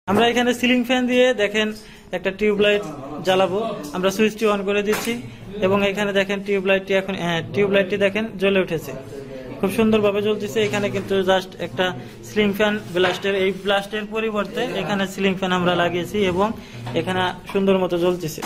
আমরা এখানে ceiling fan দিয়ে দেখেন একটা টিউবলাইট জ্বালাবো। আমরা সুইচটি অন করে দিচ্ছি এবং এখানে দেখেন টিউবলাইটটি এখন টিউবলাইটটি দেখেন জ্বলে উঠেছে, খুব সুন্দরভাবে জ্বলতেছে। এখানে কিন্তু জাস্ট একটা সিলিং ফ্যান ব্লাস্টের, এই ব্লাস্টের পরিবর্তে এখানে সিলিং ফ্যান আমরা লাগিয়েছি এবং এখানে সুন্দর মতো জ্বলতেছে।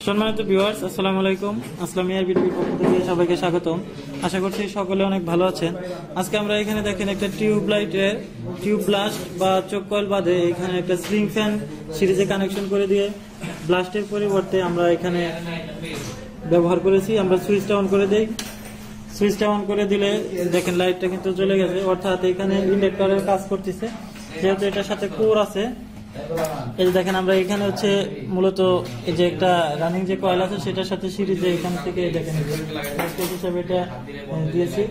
সম্মানিত ভিউয়ার্স, আসসালামু আলাইকুম। আসলাম মিয়ার ভিডিওর পক্ষ থেকে সবাইকে স্বাগতম। আশা করছি সকলে অনেক ভালো আছেন। আজকে আমরা এখানে দেখেন একটা টিউবলাইটের টিউব ব্লাস্ট বা চোখ কয়েল বাদে এখানে একটা সিলিং ফ্যান সিরিজে কানেকশন করে দিয়ে ব্লাস্টের পরিবর্তে আমরা এখানে ব্যবহার করেছি। আমরা সুইচটা অন করে দিই। সুইচটা অন করে দিলে দেখেন লাইটটা কিন্তু জ্বলে গেছে, অর্থাৎ এখানে ইন্ডাক্টরের কাজ করতেছে। যেহেতু এটার সাথে কোর আছে, এই যে দেখেন আমরা এখানে হচ্ছে মূলত এই যে একটা রানিং যে কয়েল আছে সেটার সাথে সিরিজে এখান থেকে দেখেন হিসাবে এটা দিয়েছি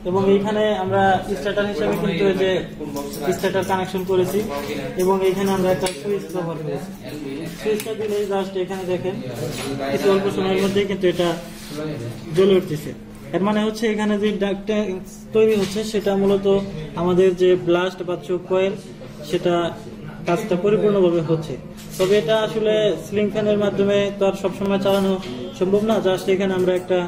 এবং এইখানে আমরা স্টার্টার হিসাবে কিন্তু এই যে স্টার্টার কানেকশন করেছি এবং এইখানে আমরা একটা সুইচ ব্যবহার করেছি। সুইচটা দিলে জাস্ট এখানে দেখেন কিছু অল্প সময়ের মধ্যেই কিন্তু এটা জ্বলে উঠতেছে। এর মানে হচ্ছে এখানে যে ডাকটা তৈরি হচ্ছে সেটা মূলত আমাদের যে ব্লাস্ট বা চোখ কয়েল সেটা কাজটা পরিপূর্ণভাবে হচ্ছে। তবে এটা আসলে সিলিং ফ্যানের মাধ্যমে তো আর সবসময় চালানো সম্ভব না। জাস্ট এখানে আমরা একটা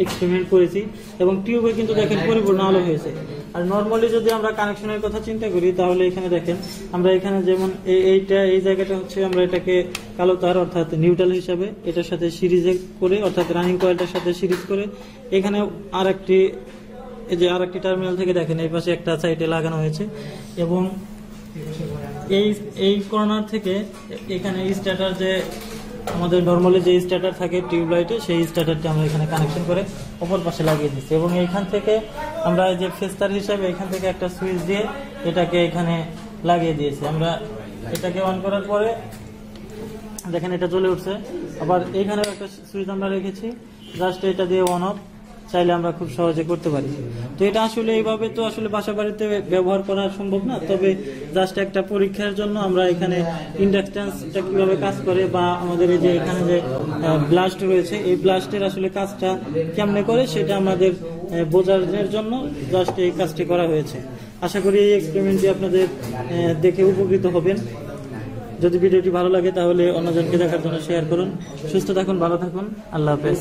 এক্সপেরিমেন্ট করেছি এবং টিউবে কিন্তু দেখেন পরিপূর্ণ আলো হয়েছে। আর নর্মালি যদি আমরা কানেকশনের কথা চিন্তা করি তাহলে এখানে দেখেন আমরা এখানে যেমন এই জায়গাটা হচ্ছে আমরা এটাকে কালো তার অর্থাৎ নিউট্রাল হিসাবে এটার সাথে সিরিজে করে অর্থাৎ রানিং কয়েলটার সাথে সিরিজ করে এখানে আরেকটি টার্মিনাল থেকে দেখেন এই পাশে একটা সাইডে লাগানো হয়েছে এবং এই কর্নার থেকে এখানে স্টার্টার যে আমাদের নর্মালি যে স্টার্টার থাকে টিউবলাইটে সেই স্টার্টারটি আমরা এখানে কানেকশন করে অপর পাশে লাগিয়ে দিচ্ছি এবং এইখান থেকে আমরা যে ফেস্টার হিসাবে এখান থেকে একটা সুইচ দিয়ে এটাকে এখানে লাগিয়ে দিয়েছি। আমরা এটাকে অন করার পরে দেখেন এটা জ্বলে উঠছে। আবার এইখানে একটা সুইচ আমরা রেখেছি, জাস্ট এটা দিয়ে অন অফ চাইলে আমরা খুব সহজে করতে পারি। তো এটা আসলে এইভাবে তো আসলে বাসা বাড়িতে ব্যবহার করা সম্ভব না, তবে জাস্ট একটা পরীক্ষার জন্য আমরা এখানে ইন্ডাকশনটা কিভাবে কাজ করে বা আমাদের এই যে এখানে যে ব্লাস্ট রয়েছে এই ব্লাস্টের আসলে কাজটা কেমনে করে সেটা আমাদের বোঝানোর জন্য জাস্ট এই কাজটি করা হয়েছে। আশা করি এই এক্সপেরিমেন্টটি আপনাদের দেখে উপকৃত হবেন। যদি ভিডিওটি ভালো লাগে তাহলে অন্যজনকে দেখার জন্য শেয়ার করুন। সুস্থ থাকুন, ভালো থাকুন, আল্লাহ হাফেজ।